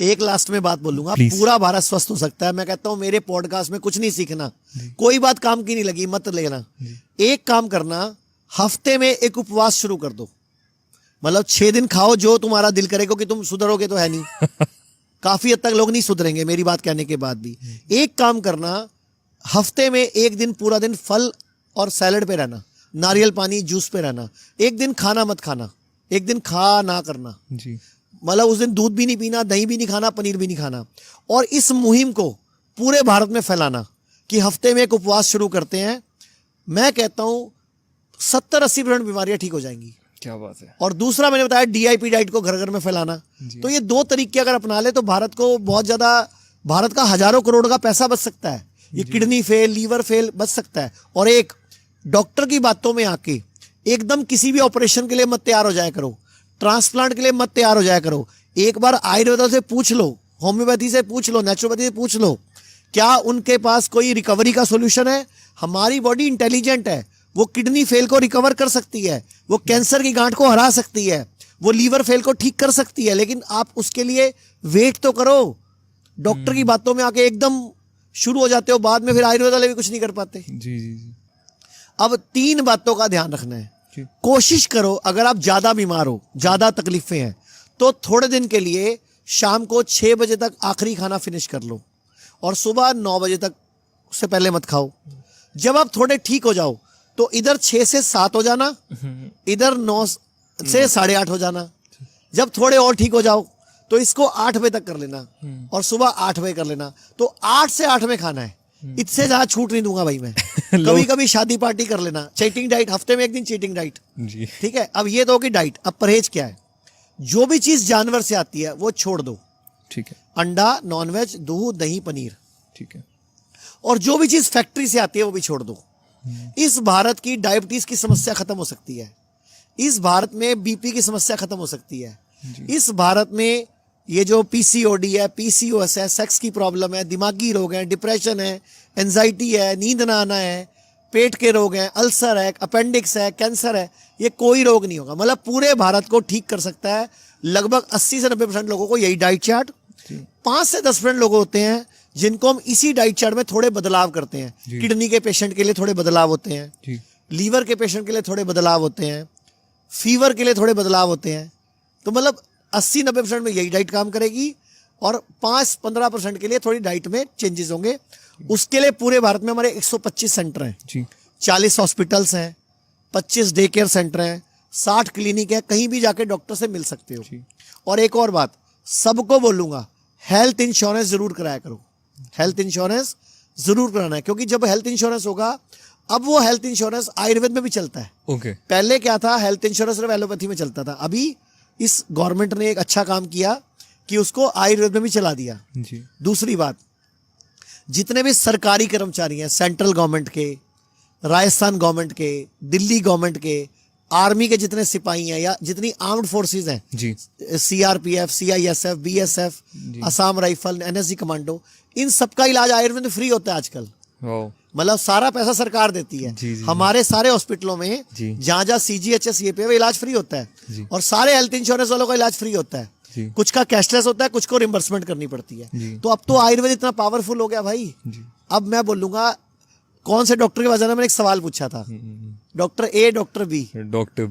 एक लास्ट में बात बोलूंगा, Please. पूरा भारत स्वस्थ हो सकता है। मैं कहता हूं मेरे पॉडकास्ट में कुछ नहीं सीखना, कोई बात काम की नहीं लगी मत लेना। एक काम करना, हफ्ते में एक उपवास शुरू कर दो, मतलब 6 दिन खाओ जो तुम्हारा दिल करेगा, कि तुम सुधरोगे तो है नहीं। काफी हद तक लोग नहीं सुधरेंगे मेरी बात कहने के बाद भी। एक काम करना, हफ्ते में एक दिन पूरा दिन फल और सैलड पे रहना, नारियल पानी जूस पे रहना। एक दिन खाना मत खाना, एक दिन खा ना करना, जी। मतलब उस दिन दूध भी नहीं पीना, दही भी नहीं खाना, पनीर भी नहीं खाना। और इस मुहिम को पूरे भारत में फैलाना कि हफ्ते में एक उपवास शुरू करते हैं। मैं कहता हूं 70-80% बीमारियां ठीक हो जाएंगी। क्या बात है। और दूसरा मैंने बताया DIP डाइट को घर घर में फैलाना। तो ये 2 तरीके अगर अपना ले तो भारत को बहुत ज्यादा, भारत का हजारों करोड़ का पैसा बच सकता है। ये किडनी फेल, लीवर फेल बच सकता है। और एक डॉक्टर की बातों में आके एकदम किसी भी ऑपरेशन के लिए मत तैयार हो जाया करो, ट्रांसप्लांट के लिए मत तैयार हो जाया करो। एक बार आयुर्वेदा से पूछ लो, होम्योपैथी से पूछ लो, नेचुरोपैथी से पूछ लो, क्या उनके पास कोई रिकवरी का सोल्यूशन है। हमारी बॉडी इंटेलिजेंट है, वो किडनी फेल को रिकवर कर सकती है, वो कैंसर की गांठ को हरा सकती है, वो लीवर फेल को ठीक कर सकती है। लेकिन आप उसके लिए वेट तो करो। डॉक्टर की बातों में आके एकदम शुरू हो जाते हो, बाद में फिर आयुर्वेद वाले भी कुछ नहीं कर पाते। जी जी जी। अब 3 बातों का ध्यान रखना है। कोशिश करो, अगर आप ज्यादा बीमार हो, ज्यादा तकलीफें हैं, तो थोड़े दिन के लिए शाम को 6 बजे तक आखिरी खाना फिनिश कर लो और सुबह 9 बजे तक उससे पहले मत खाओ। जब आप थोड़े ठीक हो जाओ तो इधर 6 से 7 हो जाना, इधर 9 से 8:30 हो जाना। जब थोड़े और ठीक हो जाओ तो इसको 8 बजे तक कर लेना और सुबह 8 बजे कर लेना। तो 8 से 8 में खाना है, इससे ज्यादा छूट नहीं दूंगा भाई मैं। कभी कभी शादी पार्टी कर लेना, चीटिंग डाइट, हफ्ते में एक दिन चीटिंग डाइट, जी। ठीक है। अब ये तो होगी डाइट। अब परहेज क्या है, जो भी चीज जानवर से आती है वो छोड़ दो। ठीक है। अंडा, नॉनवेज, दूध, दही, पनीर। ठीक है। और जो भी चीज फैक्ट्री से आती है वो भी छोड़ दो। इस भारत की डायबिटीज की समस्या खत्म हो सकती है, इस भारत में बीपी की समस्या खत्म हो सकती है, इस भारत में ये जो PCOD है, PCOS है, सेक्स की प्रॉब्लम है, दिमागी रोग है, डिप्रेशन है, एंजाइटी है, नींद ना आना है, पेट के रोग हैं, अल्सर है, अपेंडिक्स है, कैंसर है, ये कोई रोग नहीं होगा। मतलब पूरे भारत को ठीक कर सकता है। लगभग 80 से 90% लोगों को यही डाइट चार्ट, 5 से 10% लोग होते हैं जिनको हम इसी डाइट चार्ट में थोड़े बदलाव करते हैं। किडनी के पेशेंट के लिए थोड़े बदलाव होते हैं, लीवर के पेशेंट के लिए थोड़े बदलाव होते हैं, फीवर के लिए थोड़े बदलाव होते हैं। तो मतलब 80-90% में यही डाइट काम करेगी और 5-15% के लिए थोड़ी डाइट में चेंजेस होंगे। उसके लिए पूरे भारत में हमारे 125 सेंटर हैं, 40 हॉस्पिटल्स हैं, 25 डे केयर सेंटर हैं, 60 क्लिनिक है, कहीं भी जाके डॉक्टर से मिल सकते हो। और एक और बात सबको बोलूंगा, हेल्थ इंश्योरेंस जरूर कराया करो। हेल्थ इंश्योरेंस जरूर कराना है, क्योंकि जब हेल्थ इंश्योरेंस होगा, अब वो हेल्थ इंश्योरेंस आयुर्वेद में भी चलता है। पहले क्या था, हेल्थ इंश्योरेंस सिर्फ एलोपैथी में चलता था। अभी इस गवर्नमेंट ने एक अच्छा काम किया कि उसको आयुर्वेद में भी चला दिया। दूसरी बात, जितने भी सरकारी कर्मचारी हैं, सेंट्रल गवर्नमेंट के, राजस्थान गवर्नमेंट के, दिल्ली गवर्नमेंट के, आर्मी के जितने सिपाही हैं या जितनी आर्म्ड फोर्सेस हैं, CRPF, CISF, BSF, Assam rifle, NSG commando, इन सबका इलाज आयुर्वेद में फ्री होता है आजकल। मतलब सारा पैसा सरकार देती है। हमारे सारे हॉस्पिटलों में जहां जहां CGHS ये पे इलाज फ्री होता है और सारे हेल्थ इंश्योरेंस वालों का इलाज फ्री होता है। कुछ का कैशलेस होता है, कुछ को रिम्बर्समेंट करनी पड़ती है। तो अब तो आयुर्वेद इतना पावरफुल हो गया भाई। अब मैं बोलूंगा, कौन से डॉक्टर के पास जाना, मैंने एक सवाल पूछा था, डॉक्टर A, डॉक्टर B।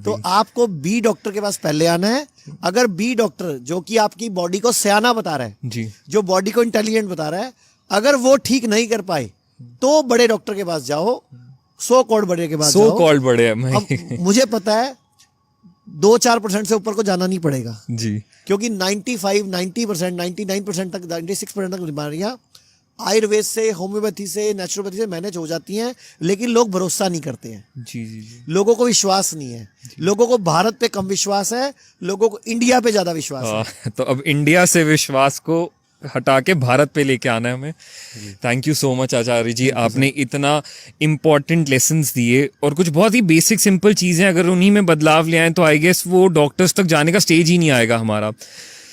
तो आपको B डॉक्टर के पास पहले आना है। अगर B डॉक्टर, जो कि आपकी बॉडी को सयाना बता रहा है, जो बॉडी को इंटेलिजेंट बता रहा है, अगर वो ठीक नहीं कर पाए तो बड़े डॉक्टर के पास जाओ, सो कॉल्ड बड़े के पास जाओ। अब मुझे पता है 2-4% से ऊपर को जाना नहीं पड़ेगा क्योंकि 95, 90%, 99% तक, 96% तक बीमारियां आयुर्वेद से, होम्योपैथी से, नेचुरोपैथी से मैनेज हो जाती हैं। लेकिन लोग भरोसा नहीं करते हैं। लोगों को विश्वास नहीं है। लोगों को भारत पे कम विश्वास है, लोगों को इंडिया पे ज्यादा विश्वास है। तो अब इंडिया से विश्वास को हटा के भारत पे लेके आना है हमें। थैंक यू सो मच आचार्य जी, आपने इतना इम्पोर्टेंट लेसन्स दिए और कुछ बहुत ही बेसिक सिंपल चीजें अगर उन्हीं में बदलाव ले आए तो आई गेस वो डॉक्टर्स तक जाने का स्टेज ही नहीं आएगा हमारा।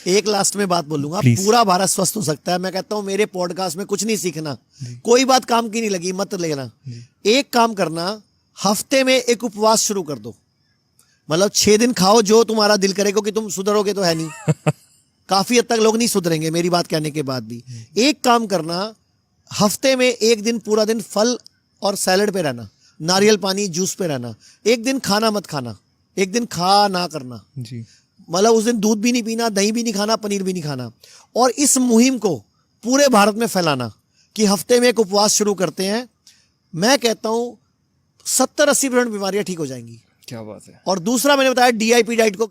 एक लास्ट में बात बोलूंगा, पूरा भारत स्वस्थ हो सकता है। मैं कहता हूं मेरे पॉडकास्ट में कुछ नहीं सीखना, कोई बात काम की नहीं लगी मत लेना। एक काम करना, हफ्ते में एक उपवास शुरू कर दो, मतलब 6 दिन खाओ जो तुम्हारा दिल करेगा, कि तुम सुधरोगे तो है नहीं। काफी हद तक लोग नहीं सुधरेंगे मेरी बात कहने के बाद भी। एक काम करना, हफ्ते में एक दिन पूरा दिन फल और सैलड पे रहना, नारियल पानी जूस पे रहना, एक दिन खाना मत खाना, एक दिन खा ना करना, जी मतलब उस दिन दूध भी नहीं पीना, दही भी नहीं खाना, पनीर भी नहीं खाना। और इस मुहिम को पूरे भारत में फैलाना कि हफ्ते में एक उपवास शुरू करते हैं। मैं कहता हूं 70-80% बीमारियां ठीक हो जाएंगी। क्या बात है। और दूसरा मैंने बताया DIP डाइट को